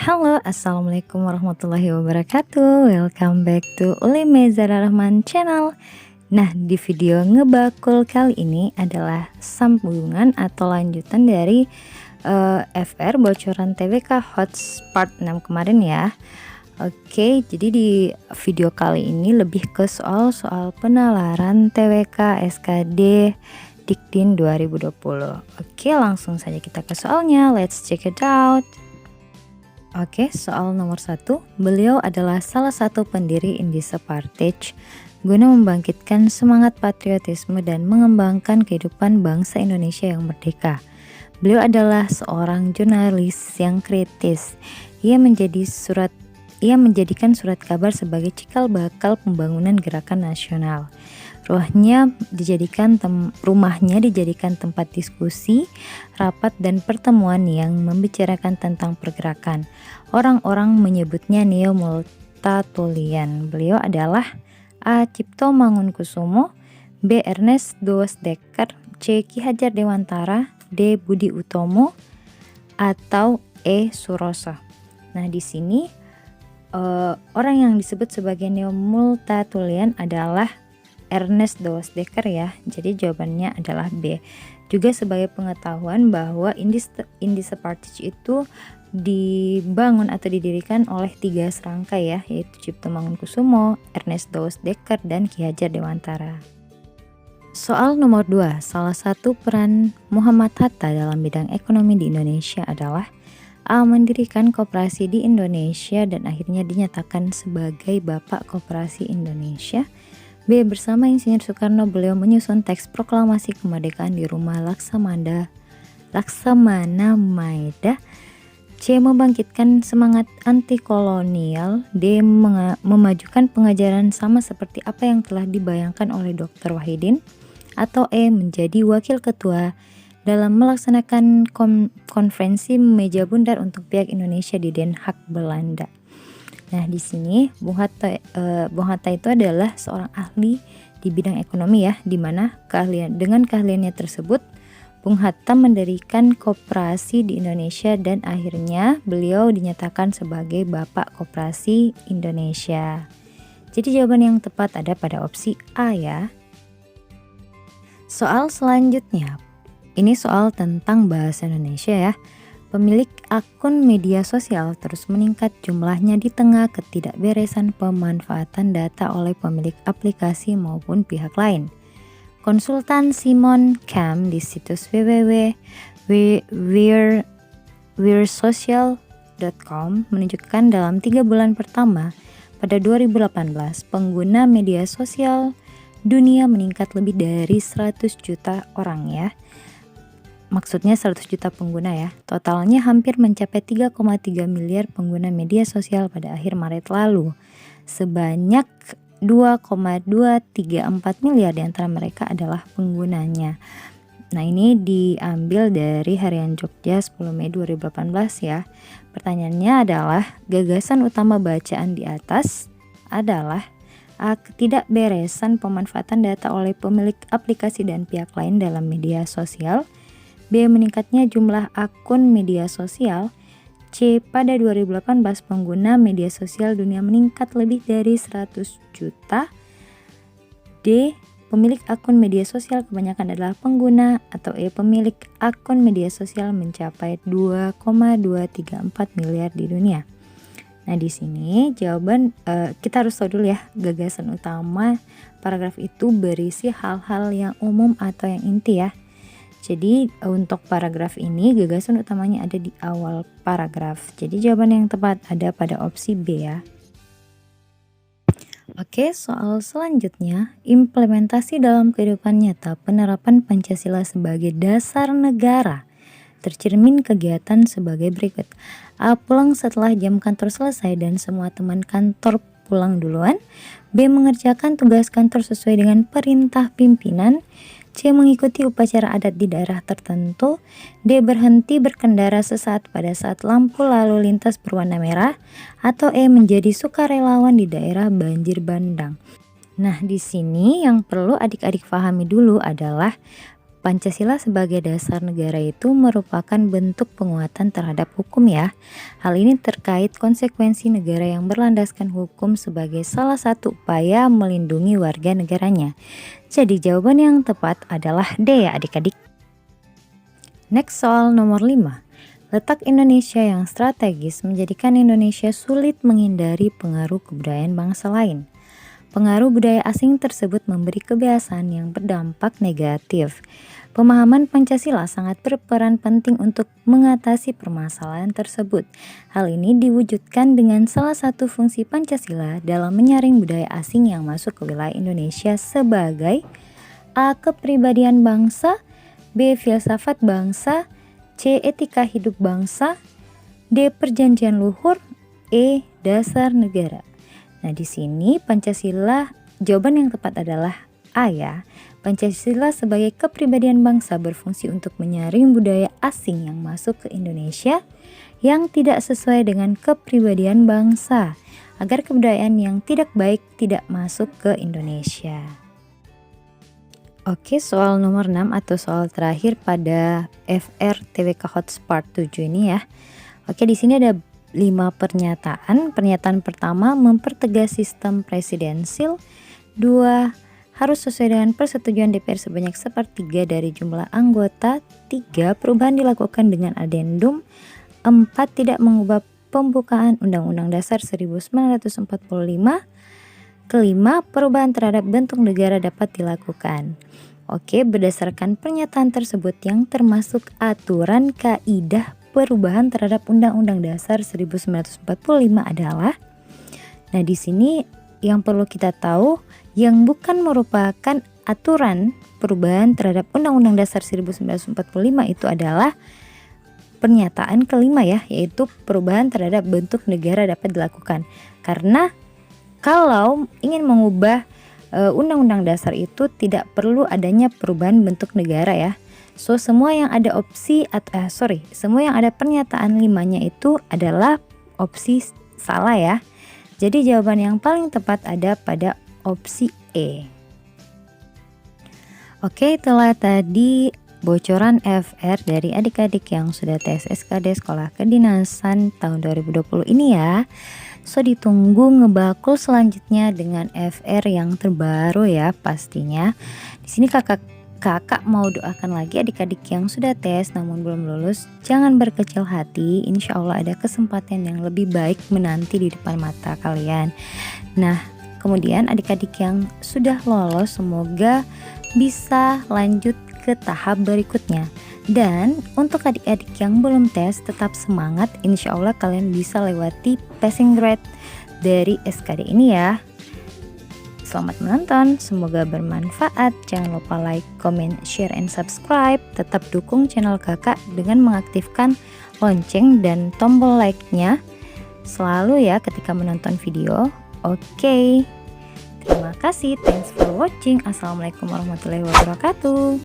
Halo, assalamualaikum warahmatullahi wabarakatuh. Welcome back to Ulime Zara Rahman channel. Nah, di video ngebakul kali ini adalah sambungan atau lanjutan dari FR bocoran TWK Hots Part 6 kemarin ya. Oke, jadi di video kali ini lebih ke soal-soal penalaran TWK SKD Diktin 2020. Oke, langsung saja kita ke soalnya. Let's check it out. Oke, soal nomor 1. Beliau adalah salah satu pendiri Indische Partij guna membangkitkan semangat patriotisme dan mengembangkan kehidupan bangsa Indonesia yang merdeka. Beliau adalah seorang jurnalis yang kritis. Ia menjadikan surat kabar sebagai cikal bakal pembangunan gerakan nasional. Rumahnya dijadikan tempat diskusi, rapat dan pertemuan yang membicarakan tentang pergerakan. Orang-orang menyebutnya Neo Multatuli. Beliau adalah A. Cipto Mangunkusumo, B. Ernest Doesdecker, C. Ki Hajar Dewantara, D. Budi Utomo, atau E. Suroso. Nah, di sini orang yang disebut sebagai Neo Multatuli adalah Ernest Doesdecker ya. Jadi jawabannya adalah B. Juga sebagai pengetahuan bahwa Indische Partij itu dibangun atau didirikan oleh 3 serangkai ya, yaitu Cipto Mangunkusumo, Ernest Doesdecker, dan Ki Hajar Dewantara. Soal nomor 2. Salah satu peran Muhammad Hatta dalam bidang ekonomi di Indonesia adalah A. Mendirikan koperasi di Indonesia dan akhirnya dinyatakan sebagai Bapak Koperasi Indonesia. B. Bersama Insinyur Soekarno beliau menyusun teks proklamasi kemerdekaan di rumah Laksamana Maeda. C. Membangkitkan semangat anti kolonial. D. Memajukan pengajaran sama seperti apa yang telah dibayangkan oleh Dr. Wahidin. Atau E. Menjadi wakil ketua dalam melaksanakan konferensi meja bundar untuk pihak Indonesia di Den Haag, Belanda. Nah, di sini Bung Hatta itu adalah seorang ahli di bidang ekonomi ya, di mana dengan keahliannya tersebut Bung Hatta mendirikan koperasi di Indonesia dan akhirnya beliau dinyatakan sebagai Bapak Koperasi Indonesia. Jadi jawaban yang tepat ada pada opsi A ya. Soal selanjutnya, ini soal tentang bahasa Indonesia ya. Pemilik akun media sosial terus meningkat jumlahnya di tengah ketidakberesan pemanfaatan data oleh pemilik aplikasi maupun pihak lain. Konsultan Simon Cam di situs www.wearsocial.com menunjukkan dalam 3 bulan pertama pada 2018 pengguna media sosial dunia meningkat lebih dari 100 juta orang ya. Maksudnya 100 juta pengguna ya. Totalnya hampir mencapai 3,3 miliar pengguna media sosial pada akhir Maret lalu. Sebanyak 2,234 miliar diantara mereka adalah penggunanya. Nah, ini diambil dari Harian Jogja 10 Mei 2018 ya. Pertanyaannya adalah gagasan utama bacaan di atas adalah A. Ketidakberesan pemanfaatan data oleh pemilik aplikasi dan pihak lain dalam media sosial. B. Meningkatnya jumlah akun media sosial. C. Pada 2018 pengguna media sosial dunia meningkat lebih dari 100 juta. D. Pemilik akun media sosial kebanyakan adalah pengguna. Atau E. Pemilik akun media sosial mencapai 2,234 miliar di dunia. Nah, di sini jawaban kita harus tahu dulu ya, gagasan utama paragraf itu berisi hal-hal yang umum atau yang inti ya. Jadi untuk paragraf ini gagasan utamanya ada di awal paragraf. Jadi jawaban yang tepat ada pada opsi B ya. Oke, soal selanjutnya, implementasi dalam kehidupan nyata penerapan Pancasila sebagai dasar negara tercermin kegiatan sebagai berikut. A. Pulang setelah jam kantor selesai dan semua teman kantor pulang duluan. B. Mengerjakan tugas kantor sesuai dengan perintah pimpinan. C. Mengikuti upacara adat di daerah tertentu. D. Berhenti berkendara sesaat pada saat lampu lalu lintas berwarna merah. Atau E. Menjadi sukarelawan di daerah banjir bandang. Nah, di sini yang perlu adik-adik pahami dulu adalah Pancasila sebagai dasar negara itu merupakan bentuk penguatan terhadap hukum ya. Hal ini terkait konsekuensi negara yang berlandaskan hukum sebagai salah satu upaya melindungi warga negaranya. Jadi jawaban yang tepat adalah D ya adik-adik. Next soal nomor 5. Letak Indonesia yang strategis menjadikan Indonesia sulit menghindari pengaruh kebudayaan bangsa lain. Pengaruh budaya asing tersebut memberi kebiasaan yang berdampak negatif. Pemahaman Pancasila sangat berperan penting untuk mengatasi permasalahan tersebut. Hal ini diwujudkan dengan salah satu fungsi Pancasila dalam menyaring budaya asing yang masuk ke wilayah Indonesia sebagai A. Kepribadian bangsa, B. Filsafat bangsa, C. Etika hidup bangsa, D. Perjanjian luhur, E. Dasar negara. Nah, di sini Pancasila, jawaban yang tepat adalah A ya. Pancasila sebagai kepribadian bangsa berfungsi untuk menyaring budaya asing yang masuk ke Indonesia yang tidak sesuai dengan kepribadian bangsa, agar kebudayaan yang tidak baik tidak masuk ke Indonesia. Oke, soal nomor 6 atau soal terakhir pada FR TWK Hots Part 7 ini ya. Oke, di sini ada 5 pernyataan. Pernyataan pertama, mempertegas sistem presidensil. 2, harus sesuai dengan persetujuan DPR sebanyak 1/3 dari jumlah anggota. 3, perubahan dilakukan dengan adendum. 4, tidak mengubah pembukaan Undang-Undang Dasar 1945. Kelima, perubahan terhadap bentuk negara dapat dilakukan. Oke, berdasarkan pernyataan tersebut yang termasuk aturan kaidah perubahan terhadap Undang-Undang Dasar 1945 adalah, nah di sini yang perlu kita tahu, yang bukan merupakan aturan perubahan terhadap Undang-Undang Dasar 1945 itu adalah pernyataan kelima ya, yaitu perubahan terhadap bentuk negara dapat dilakukan. Karena kalau ingin mengubah Undang-Undang Dasar itu tidak perlu adanya perubahan bentuk negara ya. So semua yang ada semua yang ada pernyataan 5-nya itu adalah opsi salah ya. Jadi jawaban yang paling tepat ada pada opsi E. Oke, itulah tadi bocoran FR dari adik-adik yang sudah tes SKD Sekolah Kedinasan tahun 2020 ini ya. So ditunggu ngebakul selanjutnya dengan FR yang terbaru ya pastinya. Di sini kakak mau doakan lagi adik-adik yang sudah tes namun belum lulus, jangan berkecil hati, insya Allah ada kesempatan yang lebih baik menanti di depan mata kalian. Nah, kemudian adik-adik yang sudah lolos semoga bisa lanjut ke tahap berikutnya. Dan untuk adik-adik yang belum tes tetap semangat, insya Allah kalian bisa lewati passing grade dari SKD ini ya. Selamat menonton, semoga bermanfaat. Jangan lupa like, comment, share, and subscribe. Tetap dukung channel kakak dengan mengaktifkan lonceng dan tombol like-nya selalu ya ketika menonton video. Oke, terima kasih. Thanks for watching. Assalamualaikum warahmatullahi wabarakatuh.